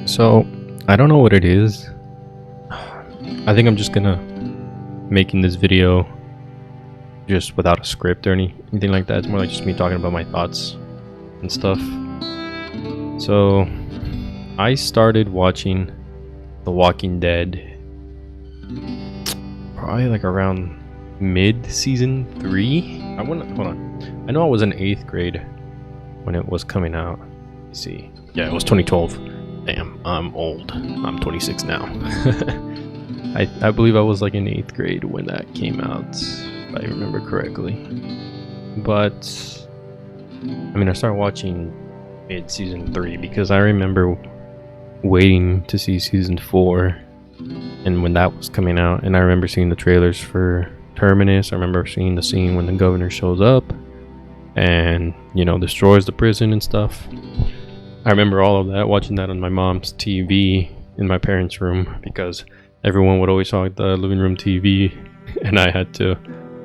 So, I don't know what it is. I think I'm just gonna making this video just without a script or anything like that. It's more like just me talking about my thoughts and stuff. So, I started watching The Walking Dead probably like around mid-season 3. Hold on. I know I was in 8th grade when it was coming out. Let's see. Yeah, it was 2012. Damn, I'm old. I'm 26 now. I believe I was like in 8th grade when that came out, if I remember correctly. But I mean, I started watching mid-season 3 because I remember waiting to see season 4 and when that was coming out, and I remember seeing the trailers for Terminus. I remember seeing the scene when the governor shows up and, you know, destroys the prison and stuff. I remember all of that, watching that on my mom's TV in my parents' room, because everyone would always talk the living room TV and I had to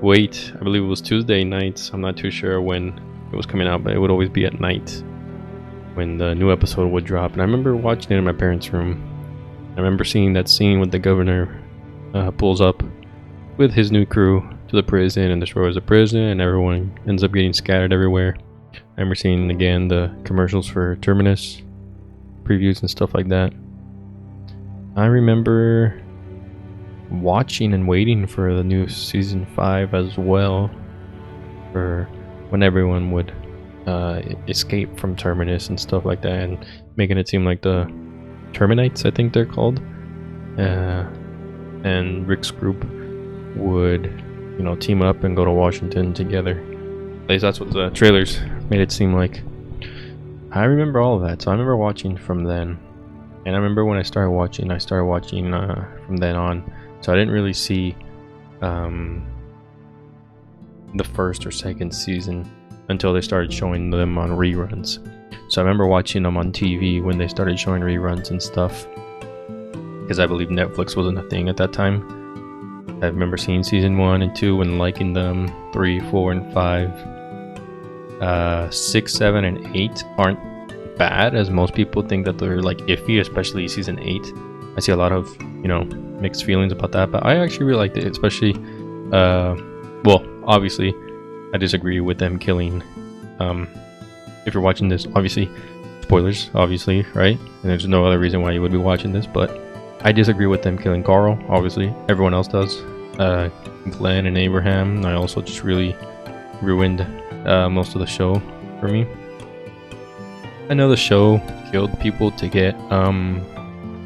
wait. I believe it was Tuesday nights. I'm not too sure when it was coming out, but it would always be at night when the new episode would drop. And I remember watching it in my parents' room. I remember seeing that scene when the governor pulls up with his new crew to the prison and destroys the prison, and everyone ends up getting scattered everywhere. I remember seeing again the commercials for Terminus, previews and stuff like that. I remember watching and waiting for the new season 5 as well, for when everyone would escape from Terminus and stuff like that, and making it seem like the Terminites, I think they're called, and Rick's group would, you know, team up and go to Washington together. At least that's what the trailers made it seem like. I remember all of that, so I remember watching from then. And I remember when I started watching from then on. So I didn't really see the first or second season until they started showing them on reruns. So I remember watching them on TV when they started showing reruns and stuff, because I believe Netflix wasn't a thing at that time. I remember seeing season 1 and 2 and liking them. 3, 4, and 5. 6, 7, and 8 aren't bad, as most people think that they're like iffy, especially season 8. I see a lot of, you know, mixed feelings about that, but I actually really liked it, especially well, obviously I disagree with them killing, if you're watching this, obviously spoilers, obviously, right? And there's no other reason why you would be watching this, but I disagree with them killing Carl. Obviously everyone else does. Glenn and Abraham, I also just really ruined most of the show for me. I know the show killed people to get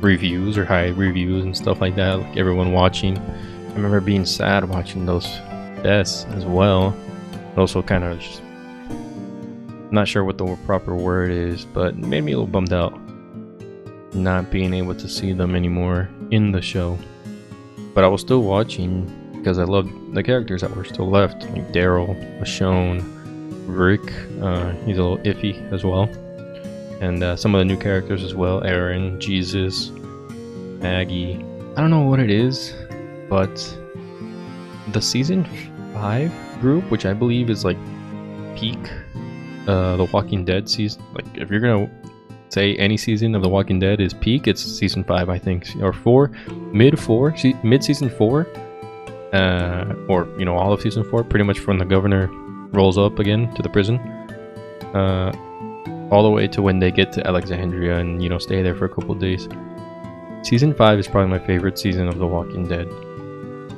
reviews or high reviews and stuff like that, like everyone watching. I remember being sad watching those deaths as well. Also kind of just not sure what the proper word is, but it made me a little bummed out not being able to see them anymore in the show. But I was still watching because I loved the characters that were still left, like Daryl, Michonne, Rick. He's a little iffy as well. And some of the new characters as well, Aaron, Jesus, Maggie. I don't know what it is, but the season 5 group, which I believe is like peak The Walking Dead season, like if you're gonna say any season of The Walking Dead is peak, it's season 5, I think, or 4, mid season 4, or, you know, all of season 4, pretty much from the governor rolls up again to the prison, all the way to when they get to Alexandria and, you know, stay there for a couple of days. Season 5 is probably my favorite season of The Walking Dead.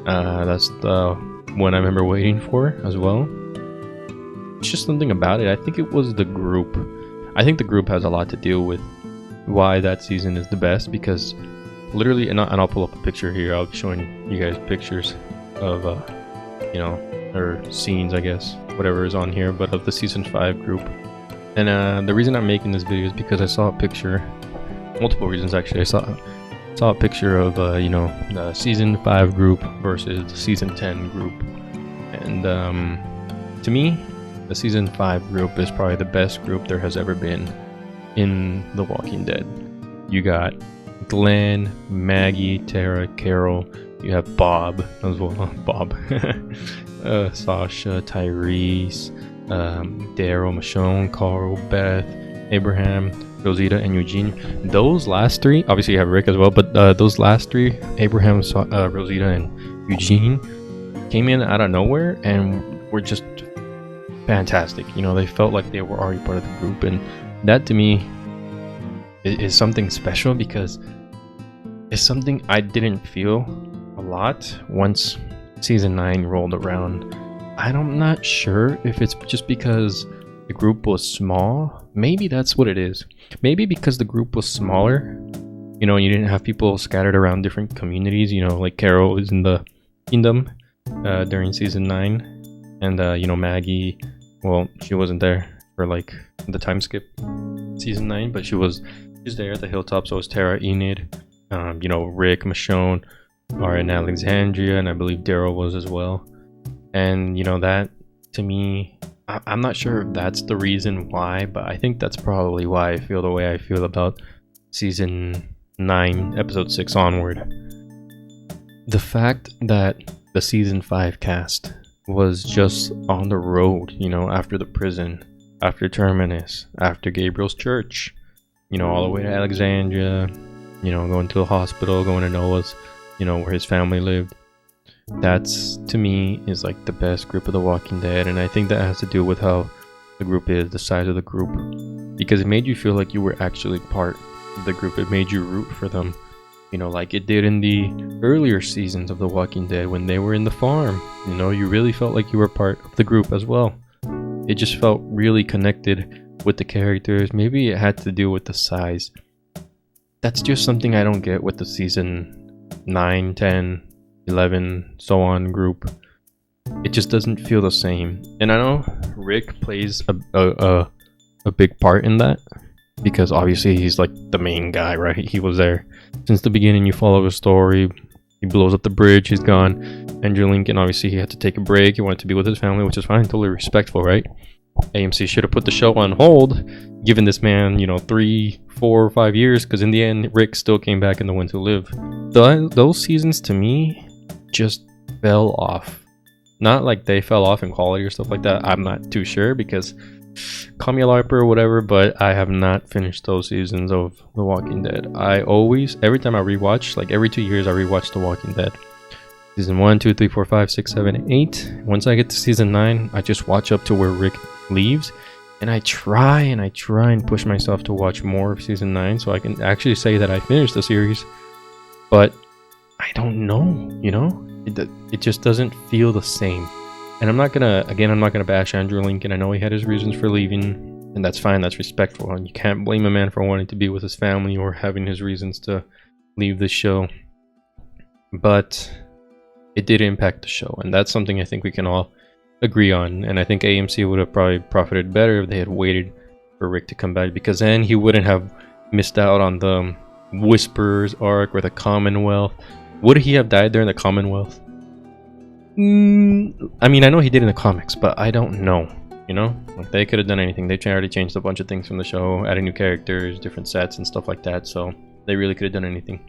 That's the one I remember waiting for as well. It's just something about it. I think it was the group. I think the group has a lot to do with why that season is the best, because literally, and I'll pull up a picture here. I'll be showing you guys pictures of, you know, or scenes, I guess, whatever is on here, but of the season 5 group. And the reason I'm making this video is because I saw a picture, multiple reasons actually. I saw a picture of, you know, the season 5 group versus the season 10 group. And to me, the season 5 group is probably the best group there has ever been in The Walking Dead. You got Glenn, Maggie, Tara, Carol. You have Bob as well. Bob. Sasha, Tyrese, Daryl, Michonne, Carl, Beth, Abraham, Rosita, and Eugene. Those last three, obviously you have Rick as well, but those last three, Abraham, Rosita, and Eugene, came in out of nowhere and were just fantastic. You know, they felt like they were already part of the group, and that to me is something special, because it's something I didn't feel a lot once season 9 rolled around. I'm not sure if it's just because the group was small. Maybe that's what it is. Maybe because the group was smaller, you know, you didn't have people scattered around different communities. You know, like Carol is in the kingdom during season 9, and you know, Maggie, well, she wasn't there for like the time skip season 9, but she's there at the hilltop. So was Tara, Enid, you know, Rick, Michonne are in Alexandria, and I believe Daryl was as well. And you know, that to me, I'm not sure if that's the reason why, but I think that's probably why I feel the way I feel about season 9, episode 6 onward. The fact that the season 5 cast was just on the road, you know, after the prison, after Terminus, after Gabriel's church, you know, all the way to Alexandria, you know, going to the hospital, going to Noah's, you know, where his family lived. That's, to me, is like the best group of The Walking Dead, and I think that has to do with how the group is, the size of the group, because it made you feel like you were actually part of the group. It made you root for them, you know, like it did in the earlier seasons of The Walking Dead when they were in the farm. You know, you really felt like you were part of the group as well. It just felt really connected with the characters. Maybe it had to do with the size. That's just something I don't get with the season 9, 10, 11, so on group. It just doesn't feel the same. And I know Rick plays a big part in that, because obviously he's like the main guy, right? He was there since the beginning. You follow his story. He blows up the bridge, he's gone. Andrew Lincoln, obviously he had to take a break. He wanted to be with his family, which is fine, totally respectful, right? AMC should have put the show on hold, given this man, you know, 3, 4, or 5 years, because in the end Rick still came back in The One to Live. Those seasons to me just fell off. Not like they fell off in quality or stuff like that, I'm not too sure, because call me a LARPer or whatever, but I have not finished those seasons of The Walking Dead. I always, every time I rewatch, like every 2 years I rewatch The Walking Dead. Season 1, 2, 3, 4, 5, 6, 7, 8. Once I get to season 9, I just watch up to where Rick leaves, and I try and push myself to watch more of season 9 so I can actually say that I finished the series. But I don't know, you know? It just doesn't feel the same. And I'm not gonna bash Andrew Lincoln. I know he had his reasons for leaving, and that's fine, that's respectful, and you can't blame a man for wanting to be with his family or having his reasons to leave the show. But it did impact the show, and that's something I think we can all agree on. And I think AMC would have probably profited better if they had waited for Rick to come back, because then he wouldn't have missed out on the Whisperers arc or the Commonwealth. Would he have died during the Commonwealth? I mean, I know he did in the comics, but I don't know, you know? Like, they could have done anything. They already changed a bunch of things from the show, added new characters, different sets and stuff like that, so they really could have done anything.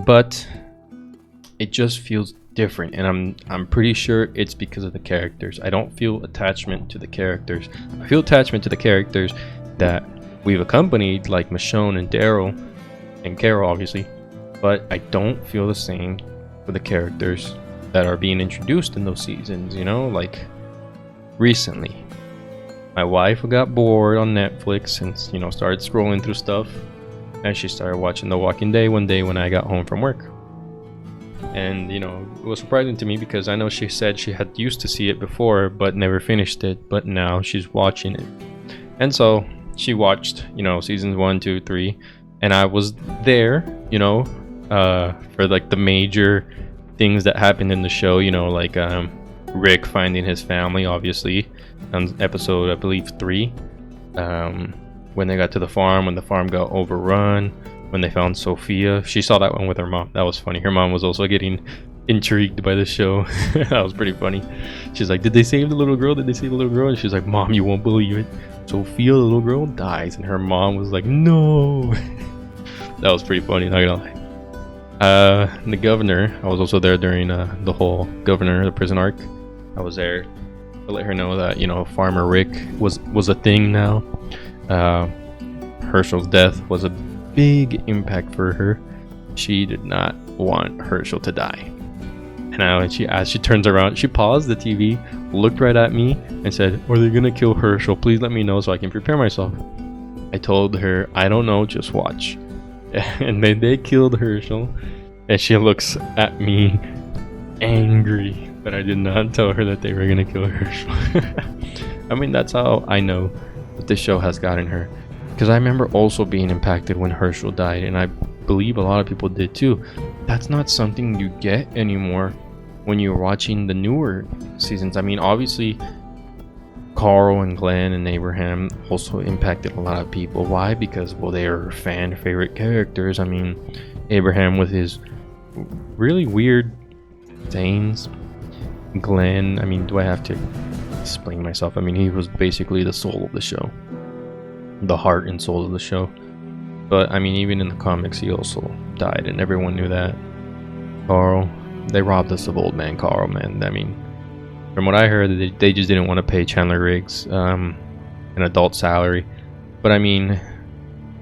But it just feels different, and I'm pretty sure it's because of the characters. I don't feel attachment to the characters. I feel attachment to the characters that we've accompanied, like Michonne and Daryl and Carol, obviously, but I don't feel the same for the characters that are being introduced in those seasons, you know? Like, recently my wife got bored on Netflix and, you know, started scrolling through stuff, and she started watching The Walking Dead one day when I got home from work. And, you know, it was surprising to me because I know she said she had used to see it before but never finished it, but now she's watching it. And so she watched, you know, seasons 1, 2, 3, and I was there, you know, for like the major things that happened in the show, you know, like Rick finding his family, obviously, on episode, I believe, 3. When they got to the farm, when the farm got overrun, when they found Sophia. She saw that one with her mom. That was funny. Her mom was also getting intrigued by the show. That was pretty funny. She's like, did they save the little girl? Did they save the little girl? And she's like, Mom, you won't believe it. Sophia, the little girl, dies. And her mom was like, no. That was pretty funny, not gonna lie. The governor, I was also there during the whole governor, the prison arc. I was there to let her know that, you know, Farmer Rick was a thing now. Herschel's death was a big impact for her. She did not want Herschel to die. And now as she turns around, she paused the TV, looked right at me, and said, "Are they gonna kill Herschel? Please let me know so I can prepare myself." I told her, "I don't know, just watch." And then they killed Herschel, and she looks at me angry, but I did not tell her that they were gonna kill Herschel. I mean, that's how I know that this show has gotten her, because I remember also being impacted when Herschel died, and I believe a lot of people did too. That's not something you get anymore when you're watching the newer seasons. I mean, obviously Carl and Glenn and Abraham also impacted a lot of people. Why? Because, well, they are fan favorite characters. I mean, Abraham with his really weird sayings. Glenn, I mean, do I have to explain myself? I mean, he was basically the soul of the show, the heart and soul of the show. But I mean, even in the comics, he also died, and everyone knew that. Carl, they robbed us of old man Carl, man. I mean, from what I heard, they just didn't want to pay Chandler Riggs an adult salary. But I mean,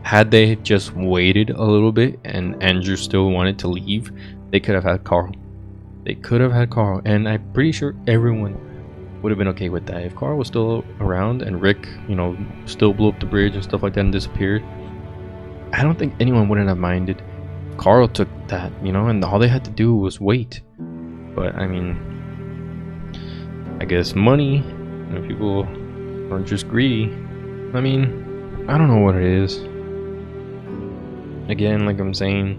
had they just waited a little bit and Andrew still wanted to leave, they could have had Carl. They could have had Carl, and I'm pretty sure everyone would have been okay with that. If Carl was still around and Rick, you know, still blew up the bridge and stuff like that and disappeared, I don't think anyone wouldn't have minded. Carl took that, you know, and all they had to do was wait. But I mean, I guess money, you know, people are just greedy. I mean, I don't know what it is. Again, like I'm saying,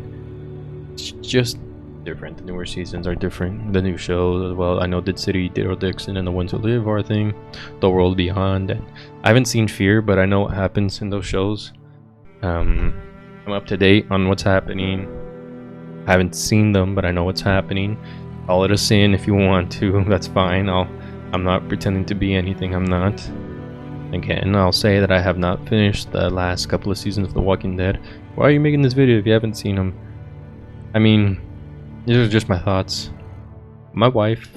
it's just different. The newer seasons are different. The new shows as well. I know Dead City, Daryl Dixon, and The Ones Who Live are a thing. The World Beyond. And I haven't seen Fear, but I know what happens in those shows. I'm up to date on what's happening. I haven't seen them, but I know what's happening. Call it a sin if you want to. That's fine. I'm not pretending to be anything I'm not. Again, I'll say that I have not finished the last couple of seasons of The Walking Dead. Why are you making this video if you haven't seen them? I mean, these are just my thoughts. My wife,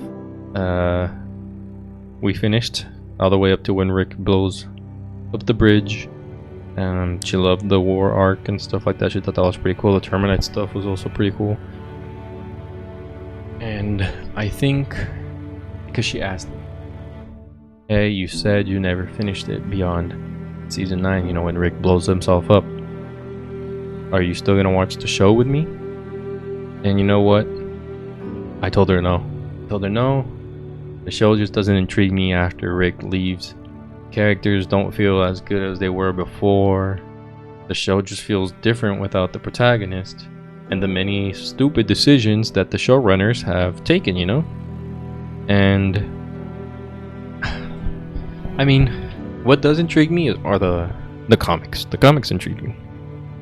we finished all the way up to when Rick blows up the bridge. She loved the war arc and stuff like that. She thought that was pretty cool. The Terminite stuff was also pretty cool. And I think because she asked me, "Hey, you said you never finished it beyond season 9, you know, when Rick blows himself up. Are you still gonna watch the show with me?" And you know what? I told her no. I told her no. The show just doesn't intrigue me after Rick leaves. Characters don't feel as good as they were before. The show just feels different without the protagonist and the many stupid decisions that the showrunners have taken, you know? And I mean, what does intrigue me are the comics. The comics intrigue me.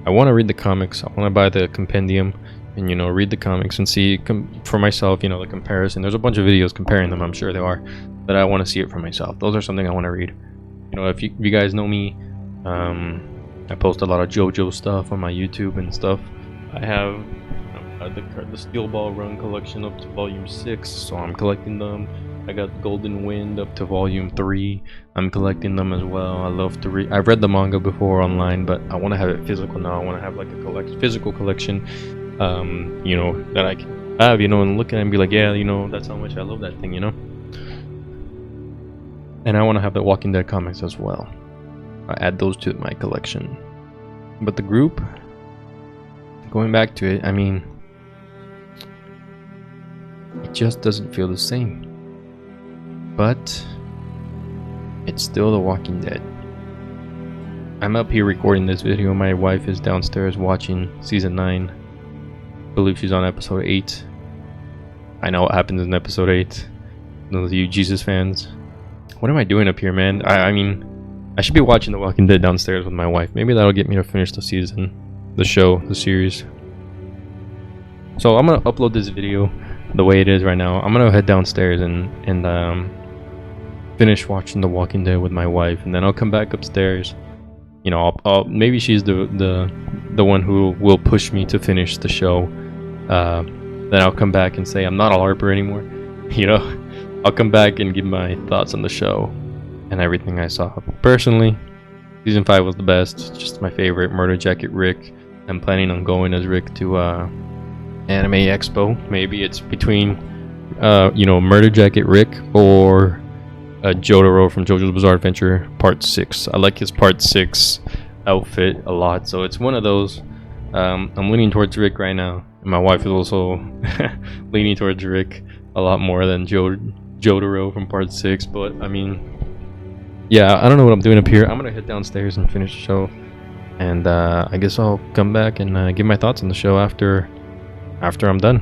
I want to read the comics. I want to buy the compendium and, you know, read the comics and see for myself, you know, the comparison. There's a bunch of videos comparing them, I'm sure there are, but I want to see it for myself. Those are something I want to read. You know, if you guys know me, I post a lot of JoJo stuff on my YouTube and stuff. I have the Steel Ball Run collection up to volume 6, so I'm collecting them. I got Golden Wind up to volume 3. I'm collecting them as well. I love to read. I've read the manga before online, but I want to have it physical now. I want to have like a physical collection, you know, that I can have, you know, and look at it and be like, yeah, you know, that's how much I love that thing, you know. And I want to have the Walking Dead comics as well. I add those to my collection. But the group, going back to it, I mean, it just doesn't feel the same. But it's still The Walking Dead. I'm up here recording this video. My wife is downstairs watching season 9. I believe she's on episode 8. I know what happens in episode 8. Those of you Jesus fans. What am I doing up here, man? I mean, I should be watching The Walking Dead downstairs with my wife. Maybe that'll get me to finish the season, the show, the series. So I'm gonna upload this video the way it is right now. I'm gonna head downstairs and finish watching The Walking Dead with my wife, and then I'll come back upstairs. You know, I'll maybe she's the one who will push me to finish the show. Then I'll come back and say I'm not a LARPer anymore. You know. I'll come back and give my thoughts on the show and everything I saw. Personally, Season 5 was the best. It's just my favorite. Murder Jacket Rick. I'm planning on going as Rick to Anime Expo. Maybe it's between Murder Jacket Rick or Jotaro from JoJo's Bizarre Adventure Part 6. I like his Part 6 outfit a lot, so it's one of those. I'm leaning towards Rick right now. And my wife is also leaning towards Rick a lot more than Jotaro from Part 6, but I mean, yeah, I don't know what I'm doing up here. I'm gonna head downstairs and finish the show, and I guess I'll come back and give my thoughts on the show after I'm done.